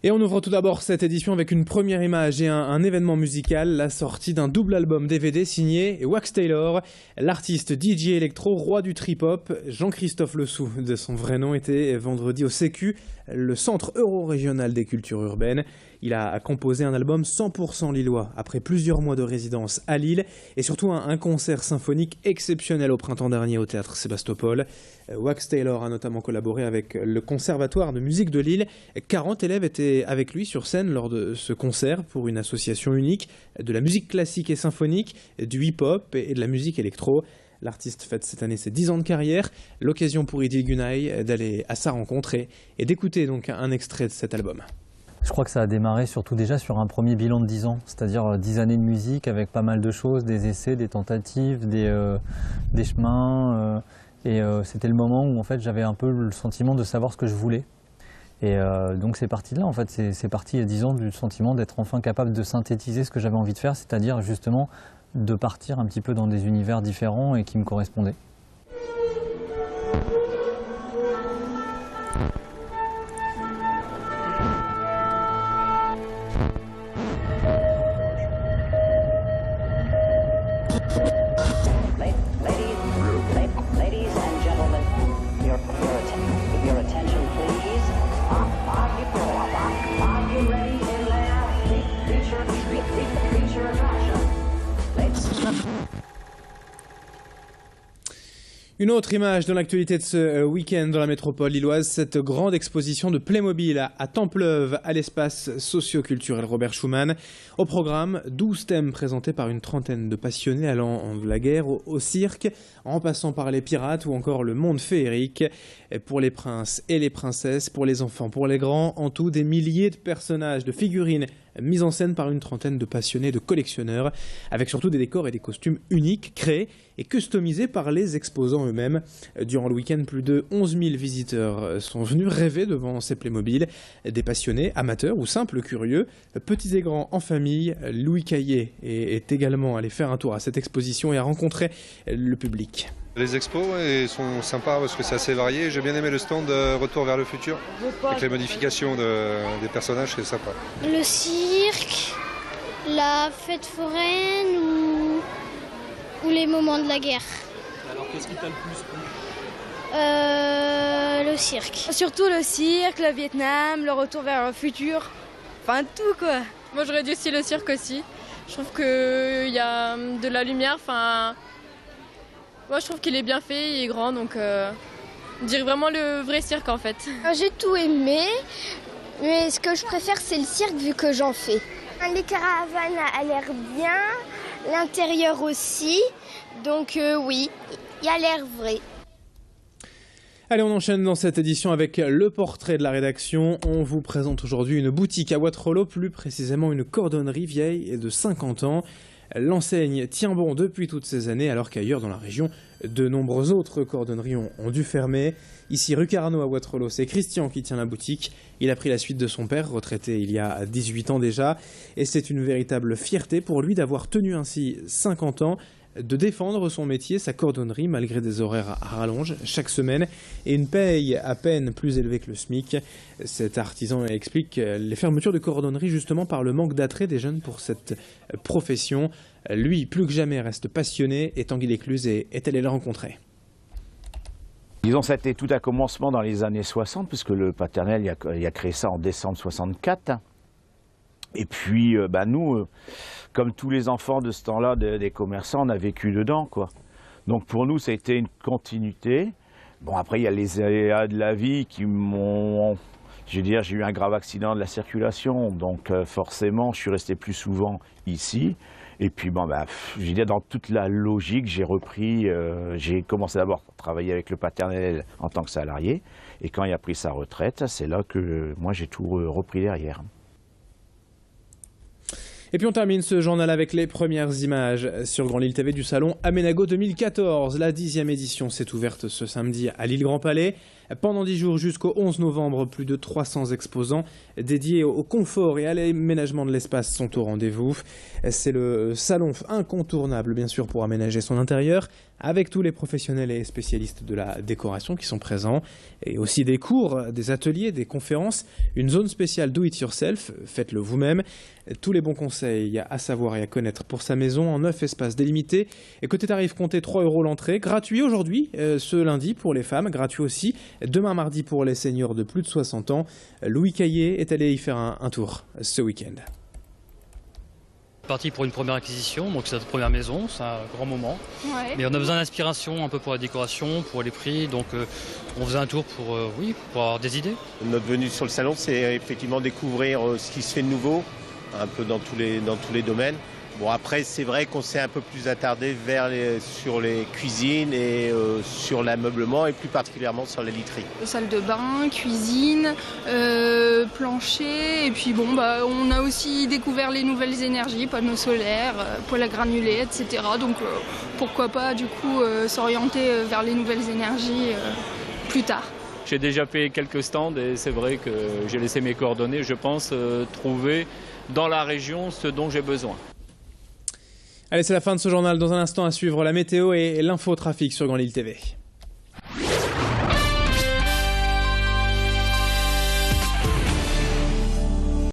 Et on ouvre tout d'abord cette édition avec une première image et un événement musical, la sortie d'un double album DVD signé Wax Taylor. L'artiste DJ électro, roi du trip-hop, Jean-Christophe Lessou, de son vrai nom, était vendredi au Sécu, le centre euro-régional des cultures urbaines. Il a composé un album 100% lillois, après plusieurs mois de résidence à Lille, et surtout un concert symphonique exceptionnel au printemps dernier au théâtre Sébastopol. Wax Taylor a notamment collaboré avec le Conservatoire de musique de Lille. 40 élèves étaient avec lui sur scène lors de ce concert pour une association unique de la musique classique et symphonique, du hip-hop et de la musique électro. L'artiste fête cette année ses 10 ans de carrière, l'occasion pour Idil Gunay d'aller à sa rencontre et d'écouter donc un extrait de cet album. Je crois que ça a démarré surtout déjà sur un premier bilan de 10 ans, c'est-à-dire 10 années de musique avec pas mal de choses, des essais, des tentatives, des chemins. C'était le moment où en fait, j'avais un peu le sentiment de savoir ce que je voulais. Donc c'est parti de là, en fait, c'est parti il y a 10 ans du sentiment d'être enfin capable de synthétiser ce que j'avais envie de faire, c'est-à-dire justement de partir un petit peu dans des univers différents et qui me correspondaient. Une autre image dans l'actualité de ce week-end dans la métropole lilloise, cette grande exposition de Playmobil à Templeuve, à l'espace socio-culturel Robert Schuman. Au programme, 12 thèmes présentés par une trentaine de passionnés allant de la guerre au cirque, en passant par les pirates ou encore le monde féerique. Pour les princes et les princesses, pour les enfants, pour les grands, en tout des milliers de personnages, de figurines mises en scène par une trentaine de passionnés, de collectionneurs, avec surtout des décors et des costumes uniques, créés et customisés par les exposants eux-mêmes. Durant le week-end, plus de 11 000 visiteurs sont venus rêver devant ces Playmobil. Des passionnés, amateurs ou simples curieux, petits et grands en famille. Louis Caillé est également allé faire un tour à cette exposition et a rencontré le public. Les expos sont sympas parce que c'est assez varié. J'ai bien aimé le stand Retour vers le futur, avec les modifications des personnages, c'est sympa. Le cirque, la fête foraine ou les moments de la guerre. Alors qu'est-ce qui t'a le plus plu ? Le cirque. Surtout le cirque, le Vietnam, le Retour vers le futur, enfin tout quoi. Moi j'aurais dit aussi le cirque aussi. Je trouve qu'il y a de la lumière, enfin... Moi je trouve qu'il est bien fait, il est grand, donc on dirait vraiment le vrai cirque en fait. J'ai tout aimé, mais ce que je préfère c'est le cirque vu que j'en fais. Les caravanes a l'air bien, l'intérieur aussi, donc oui, il a l'air vrai. Allez, on enchaîne dans cette édition avec le portrait de la rédaction. On vous présente aujourd'hui une boutique à Waterloo, plus précisément une cordonnerie vieille et de 50 ans. L'enseigne tient bon depuis toutes ces années, alors qu'ailleurs dans la région, de nombreuses autres cordonneries ont dû fermer. Ici, rue Carnot à Waterloo, c'est Christian qui tient la boutique. Il a pris la suite de son père, retraité il y a 18 ans déjà. Et c'est une véritable fierté pour lui d'avoir tenu ainsi 50 ans, de défendre son métier, sa cordonnerie, malgré des horaires à rallonge chaque semaine et une paye à peine plus élevée que le SMIC. Cet artisan explique les fermetures de cordonnerie justement par le manque d'attrait des jeunes pour cette profession. Lui, plus que jamais, reste passionné et Tanguy Lécluse est allé le rencontrer. Disons, ça a été tout un commencement dans les années 60, puisque le paternel il a créé ça en décembre 64. Et puis, nous, comme tous les enfants de ce temps-là, des commerçants, on a vécu dedans, quoi. Donc pour nous, ça a été une continuité. Bon, après, il y a les aléas de la vie qui m'ont... Je veux dire, j'ai eu un grave accident de la circulation, donc forcément, je suis resté plus souvent ici. Et puis, je veux dire, dans toute la logique, j'ai repris... j'ai commencé d'abord à travailler avec le paternel en tant que salarié. Et quand il a pris sa retraite, c'est là que moi, j'ai tout repris derrière. Et puis on termine ce journal avec les premières images sur Grand Lille TV du salon Aménago 2014. La 10e édition s'est ouverte ce samedi à Lille Grand Palais. Pendant 10 jours jusqu'au 11 novembre, plus de 300 exposants dédiés au confort et à l'aménagement de l'espace sont au rendez-vous. C'est le salon incontournable bien sûr pour aménager son intérieur, avec tous les professionnels et spécialistes de la décoration qui sont présents, et aussi des cours, des ateliers, des conférences, une zone spéciale Do It Yourself, faites-le vous-même. Tous les bons conseils à savoir et à connaître pour sa maison en 9 espaces délimités. Et côté tarif, comptez 3 € l'entrée, gratuit aujourd'hui, ce lundi pour les femmes, gratuit aussi demain mardi pour les seniors de plus de 60 ans. Louis Caillé est allé y faire un tour ce week-end. Parti pour une première acquisition, donc c'est notre première maison, c'est un grand moment. Ouais. Mais on a besoin d'inspiration un peu pour la décoration, pour les prix, donc on faisait un tour pour avoir des idées. Notre venue sur le salon, c'est effectivement découvrir ce qui se fait de nouveau, un peu dans tous les domaines. Bon, après, c'est vrai qu'on s'est un peu plus attardé sur les cuisines et sur l'ameublement et plus particulièrement sur la literie. Salle de bain, cuisine, plancher et puis bon, on a aussi découvert les nouvelles énergies, panneaux solaires, poêles à granulés, etc. Donc pourquoi pas du coup s'orienter vers les nouvelles énergies plus tard. J'ai déjà fait quelques stands et c'est vrai que j'ai laissé mes coordonnées. Je pense trouver dans la région ce dont j'ai besoin. Allez, c'est la fin de ce journal. Dans un instant à suivre la météo et l'infotrafic sur Grand Lille TV.